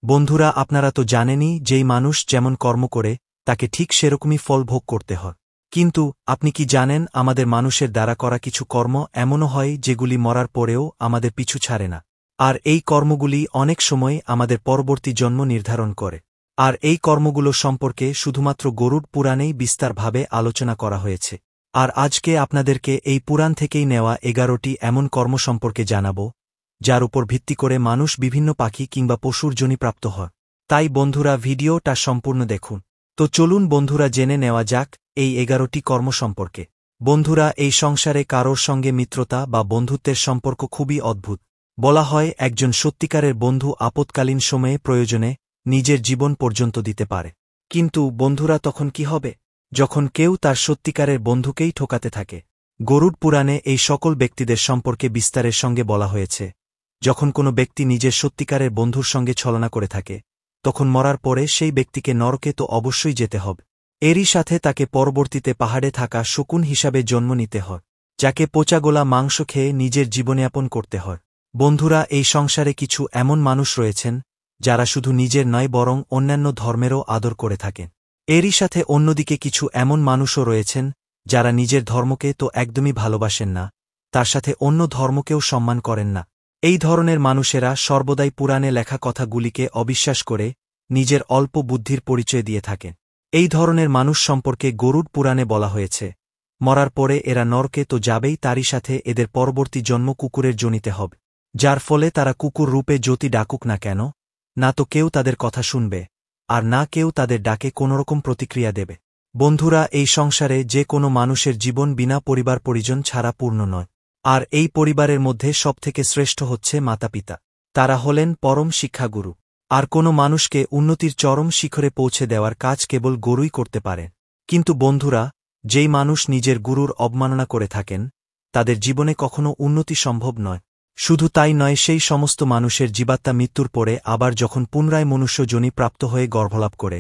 বন্ধুরা, আপনারা তো জানেনই, যেই মানুষ যেমন কর্ম করে তাকে ঠিক সেরকমই ফল ভোগ করতে হয়। কিন্তু আপনি কি জানেন, আমাদের মানুষের দ্বারা করা কিছু কর্ম এমনও হয় যেগুলি মরার পরেও আমাদের পিছু ছাড়ে না। আর এই কর্মগুলি অনেক সময় আমাদের পরবর্তী জন্ম নির্ধারণ করে। আর এই কর্মগুলো সম্পর্কে শুধুমাত্র গরুড় পুরাণেই বিস্তারভাবে আলোচনা করা হয়েছে। আর আজকে আপনাদেরকে এই পুরাণ থেকেই নেওয়া 11টি এমন কর্ম সম্পর্কে জানাব, যার উপর ভিত্তি করে মানুষ বিভিন্ন পাখি কিংবা পশুর যোনি প্রাপ্ত হয়। তাই বন্ধুরা, ভিডিওটা সম্পূর্ণ দেখুন। তো চলুন বন্ধুরা, জেনে নেওয়া যাক এই 11টি কর্ম সম্পর্কে। বন্ধুরা, এই সংসারে কারোর সঙ্গে মিত্রতা বা বন্ধুত্বের সম্পর্ক খুবই অদ্ভুত। বলা হয়, একজন সত্যিকারের বন্ধু আপৎকালীন সময়ে প্রয়োজনে নিজের জীবন পর্যন্ত দিতে পারে। কিন্তু বন্ধুরা, তখন কি হবে যখন কেউ তার সত্যিকারের বন্ধুকেই ঠকাতে থাকে? গরুড় পুরাণে এই সকল ব্যক্তিদের সম্পর্কে বিস্তারের সঙ্গে বলা হয়েছে। যখন কোনো ব্যক্তি নিজের সত্যিকারের বন্ধুর সঙ্গে ছলনা করে থাকে, তখন মরার পরে সেই ব্যক্তিকে নরকে তো অবশ্যই যেতে হবে। এরই সাথে তাকে পরবর্তীতে পাহাড়ে থাকা শকুন হিসাবে জন্ম নিতে হয়, যাকে পচাগোলা মাংস খেয়ে নিজের জীবনযাপন করতে হয়। বন্ধুরা, এই সংসারে কিছু এমন মানুষ রয়েছেন যারা শুধু নিজের নয় বরং অন্যান্য ধর্মেরও আদর করে থাকেন। এরই সাথে অন্যদিকে কিছু এমন মানুষও রয়েছেন যারা নিজের ধর্মকে তো একদমই ভালোবাসেন না, তার সাথে অন্য ধর্মকেও সম্মান করেন না। এই ধরনের মানুষেরা সর্বদাই পুরাণে লেখা কথাগুলিকে অবিশ্বাস করে নিজের অল্প বুদ্ধির পরিচয় দিয়ে থাকেন। এই ধরনের মানুষ সম্পর্কে গরুড় পুরাণে বলা হয়েছে, মরার পরে এরা নরকে তো যাবেই, তারই সাথে এদের পরবর্তী জন্ম কুকুরের জনিতে হবে, যার ফলে তারা কুকুর রূপে যতি ডাকুক না কেন, না তো কেউ তাদের কথা শুনবে, আর না কেউ তাদের ডাকে কোনোরকম প্রতিক্রিয়া দেবে। বন্ধুরা, এই সংসারে যে কোনো মানুষের জীবন বিনা পরিবার পরিজন ছাড়া পূর্ণ নয়। আর এই পরিবারের মধ্যে সবথেকে শ্রেষ্ঠ হচ্ছে মাতাপিতা। তারা হলেন পরম শিক্ষাগুরু। আর কোনো মানুষকে উন্নতির চরম শিখরে পৌঁছে দেওয়ার কাজ কেবল গরুই করতে পারে। কিন্তু বন্ধুরা, যেই মানুষ নিজের গুরুর অবমাননা করে থাকেন, তাদের জীবনে কখনো উন্নতি সম্ভব নয়। শুধু তাই নয়, সেই সমস্ত মানুষের জীবাত্মা মৃত্যুর পরে আবার যখন পুনরায় মনুষ্য যোনি প্রাপ্ত হয়ে গর্ভলাভ করে,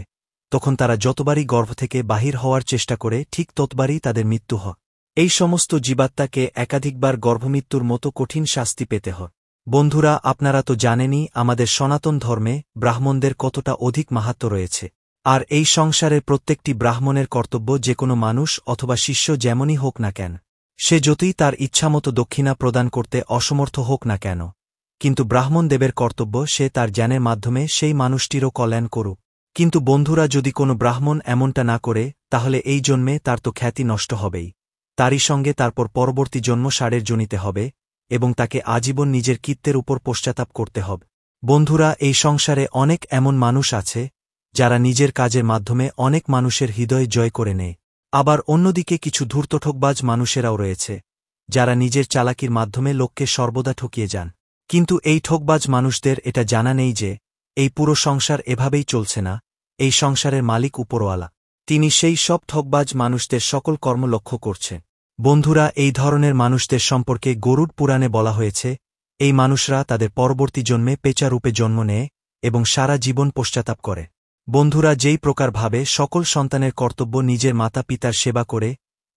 তখন তারা যতবারই গর্ভ থেকে বাহির হওয়ার চেষ্টা করে, ঠিক ততবারই তাদের মৃত্যু হয়। এই সমস্ত জীবাত্মাকে একাধিকবার গর্ভমৃত্যুর মতো কঠিন শাস্তি পেতে হয়। বন্ধুরা, আপনারা তো জানেনই, আমাদের সনাতন ধর্মে ব্রাহ্মণদের কতটা অধিক মাহাত্ম্য রয়েছে। আর এই সংসারের প্রত্যেকটি ব্রাহ্মণের কর্তব্য, যে কোনো মানুষ অথবা শিষ্য যেমনই হোক না কেন, সে যতই তার ইচ্ছামতো দক্ষিণা প্রদান করতে অসমর্থ হোক না কেন, কিন্তু ব্রাহ্মণ দেবের কর্তব্য সে তার জ্ঞানের মাধ্যমে সেই মানুষটিরও কল্যাণ করুক। কিন্তু বন্ধুরা, যদি কোনো ব্রাহ্মণ এমনটা না করে, তাহলে এই জন্মে তার তো খ্যাতি নষ্ট হবেই, তারই সঙ্গে তারপর পরবর্তী জন্ম ষাঁড়ের যোনিতে হবে, এবং তাকে আজীবন নিজের কীর্তের উপর পশ্চাতাপ করতে হবে। বন্ধুরা, এই সংসারে অনেক এমন মানুষ আছে যারা নিজের কাজের মাধ্যমে অনেক মানুষের হৃদয় জয় করে নেয়। আবার অন্যদিকে কিছু ধূর্তঠকবাজ মানুষেরাও রয়েছে, যারা নিজের চালাকির মাধ্যমে লোককে সর্বদা ঠকিয়ে যান। কিন্তু এই ঠকবাজ মানুষদের এটা জানা নেই যে এই পুরো সংসার এভাবেই চলছে না, এই সংসারের মালিক উপরওয়ালা। তিনি সেই সব ঠকবাজ মানুষদের সকল কর্ম লক্ষ্য করছেন। বন্ধুরা, এই ধরনের মানুষদের সম্পর্কে গরুড় পুরাণে বলা হয়েছে, এই মানুষরা তাদের পরবর্তী জন্মে পেঁচা রূপে জন্ম নেয় এবং সারা জীবন পশ্চাতাপ করে। বন্ধুরা, যেই প্রকার ভাবে সকল সন্তানের কর্তব্য নিজের মাতা পিতার সেবা করে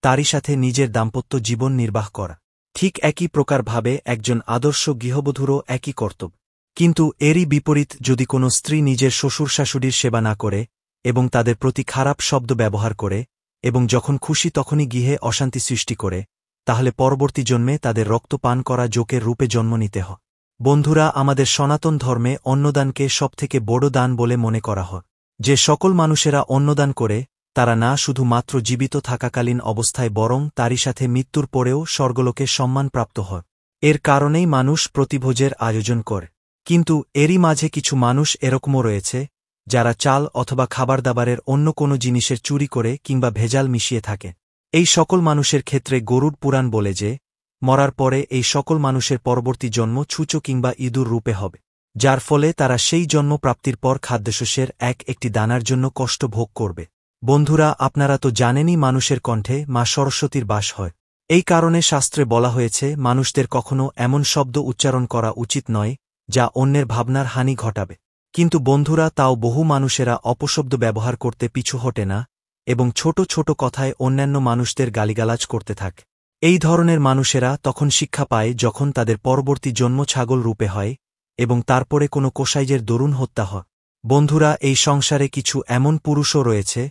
তারই সাথে নিজের দাম্পত্য জীবন নির্বাহ করা, ঠিক একই প্রকার ভাবে একজন আদর্শ গৃহবধূরও একই কর্তব্য। কিন্তু এরই বিপরীত, যদি কোনো স্ত্রী নিজের শ্বশুর শাশুড়ির সেবা না করে এবং তাদের প্রতি খারাপ শব্দ ব্যবহার করে এবং যখন খুশি তখনই গৃহে অশান্তি সৃষ্টি করে, তাহলে পরবর্তী জন্মে তাদের রক্ত পান করা জোকের রূপে জন্ম নিতে হয়। বন্ধুরা, আমাদের সনাতন ধর্মে অন্নদানকে সবথেকে বড় দান বলে মনে করা হয়। যে সকল মানুষেরা অন্নদান করে, তারা না শুধু মাত্র জীবিত থাকাকালীন অবস্থায় বরং তারই সাথে মৃত্যুর পরেও স্বর্গলোকে সম্মান প্রাপ্ত হয়। এর কারণেই মানুষ প্রতিভোজের আয়োজন করে। কিন্তু এরই মাঝে কিছু মানুষ এরকমও রয়েছে যারা চাল অথবা খাবার দাবারের অন্য কোনো জিনিসের চুরি করে কিংবা ভেজাল মিশিয়ে থাকে। এই সকল মানুষের ক্ষেত্রে গরুড় পুরাণ বলে যে মরার পরে এই সকল মানুষের পরবর্তী জন্ম ছুঁচো কিংবা ইঁদুর রূপে হবে, যার ফলে তারা সেই জন্ম প্রাপ্তির পর খাদ্যশস্যের একটি দানার জন্য কষ্ট ভোগ করবে। বন্ধুরা, আপনারা তো জানেনই, মানুষের কণ্ঠে মা সরস্বতীর বাস হয়। এই কারণে শাস্ত্রে বলা হয়েছে, মানুষদের কখনো এমন শব্দ উচ্চারণ করা উচিত নয় যা অন্যের ভাবনার হানি ঘটাবে। কিন্তু বন্ধুরা, তাও বহু মানুষেরা অপশব্দ ব্যবহার করতে পিছু হটে না এবং ছোট ছোট কথায় অন্যান্য মানুষদের গালিগালাজ করতে থাকে। এই ধরনের মানুষেরা তখন শিক্ষা পায় যখন তাদের পরবর্তী জন্ম ছাগল রূপে হয় এবং তারপরে কোনো কোষাইজের দরুন হত্যা হয়। বন্ধুরা, এই সংসারে কিছু এমন পুরুষও রয়েছে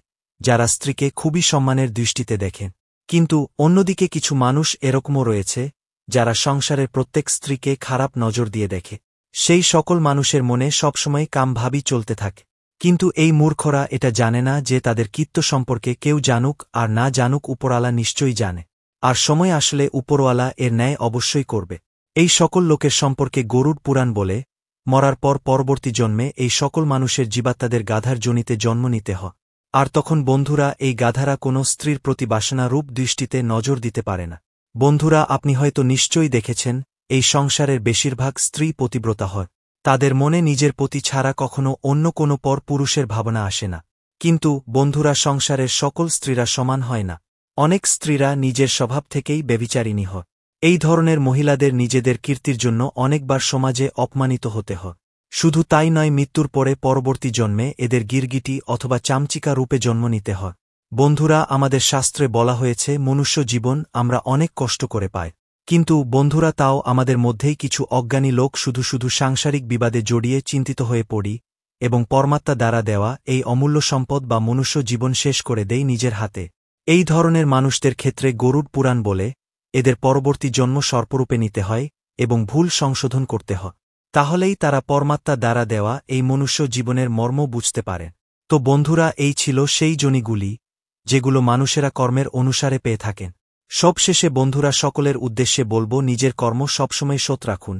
যারা স্ত্রীকে খুবই সম্মানের দৃষ্টিতে দেখেন, কিন্তু অন্যদিকে কিছু মানুষ এরকমও রয়েছে যারা সংসারের প্রত্যেক স্ত্রীকে খারাপ নজর দিয়ে দেখে। সেই সকল মানুষের মনে সবসময় কামভাবই চলতে থাকে, কিন্তু এই মূর্খরা এটা জানে না যে তাদের কীর্তি সম্পর্কে কেউ জানুক আর না জানুক উপরওয়ালা নিশ্চয়ই জানে, আর সময় আসলে উপরওয়ালা এর ন্যায় অবশ্যই করবে। এই সকল লোকের সম্পর্কে গরুড় পুরাণ বলে, মরার পর পরবর্তী জন্মে এই সকল মানুষের জীবাত্মাদের গাধার যোনিতে জন্ম নিতে হয়, আর তখন বন্ধুরা এই গাধারা কোনো স্ত্রীর প্রতি বাসনারূপ দৃষ্টিতে নজর দিতে পারে না। বন্ধুরা, আপনি হয়তো নিশ্চয়ই দেখেছেন এই সংসারের বেশিরভাগ স্ত্রী পতিব্রতা হয়, তাদের মনে নিজের পতি ছাড়া কখনো অন্য কোনো পর পুরুষের ভাবনা আসে না। কিন্তু বন্ধুরা, সংসারের সকল স্ত্রীরা সমান হয় না। অনেক স্ত্রীরা নিজের স্বভাব থেকেই ব্যভিচারিণী হয়। এই ধরনের মহিলাদের নিজেদের কীর্তির জন্য অনেকবার সমাজে অপমানিত হতে হয়। শুধু তাই নয়, মৃত্যুর পরে পরবর্তী জন্মে এদের গিরগিটি অথবা চামচিকা রূপে জন্ম নিতে হয়। বন্ধুরা, আমাদের শাস্ত্রে বলা হয়েছে মনুষ্য জীবন আমরা অনেক কষ্ট করে পাই, কিন্তু বন্ধুরা তাও আমাদের মধ্যেই কিছু অজ্ঞানী লোক শুধু শুধু সাংসারিক বিবাদে জড়িয়ে চিন্তিত হয়ে পড়ি এবং পরমাত্মা দ্বারা দেওয়া এই অমূল্য সম্পদ বা মনুষ্য জীবন শেষ করে দেই নিজের হাতে। এই ধরনের মানুষদের ক্ষেত্রে গরুড় পুরাণ বলে এদের পরবর্তী জন্ম সর্পরূপে নিতে হয় এবং ভুল সংশোধন করতে হয়, তাহলেই তারা পরমাত্মা দ্বারা দেওয়া এই মনুষ্য জীবনের মর্ম বুঝতে পারে। তো বন্ধুরা, এই ছিল সেই যোনিগুলি যেগুলো মানুষেরা কর্মের অনুসারে পেয়ে থাকেন। সবশেষে বন্ধুরা, সকলের উদ্দেশ্যে বলবো, নিজের কর্ম সবসময় সৎ রাখুন,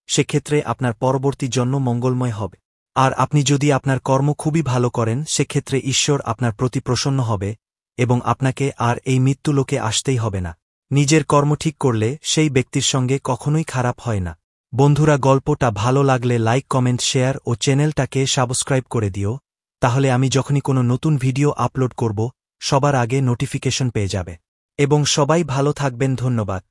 সেক্ষেত্রে আপনার পরবর্তী জন্ম মঙ্গলময় হবে। আর আপনি যদি আপনার কর্ম খুবই ভালো করেন, সেক্ষেত্রে ঈশ্বর আপনার প্রতি প্রসন্ন হবে এবং আপনাকে আর এই মৃত্যুলোকে আসতেই হবে না। নিজের কর্ম ঠিক করলে সেই ব্যক্তির সঙ্গে কখনোই খারাপ হয় না। বন্ধুরা, গল্পটা ভালো লাগলে লাইক, কমেন্ট, শেয়ার ও চ্যানেলটাকে সাবস্ক্রাইব করে দিও, তাহলে আমি যখনই কোনো নতুন ভিডিও আপলোড করব সবার আগে নোটিফিকেশন পেয়ে যাবে। এবং সবাই ভালো থাকবেন। ধন্যবাদ।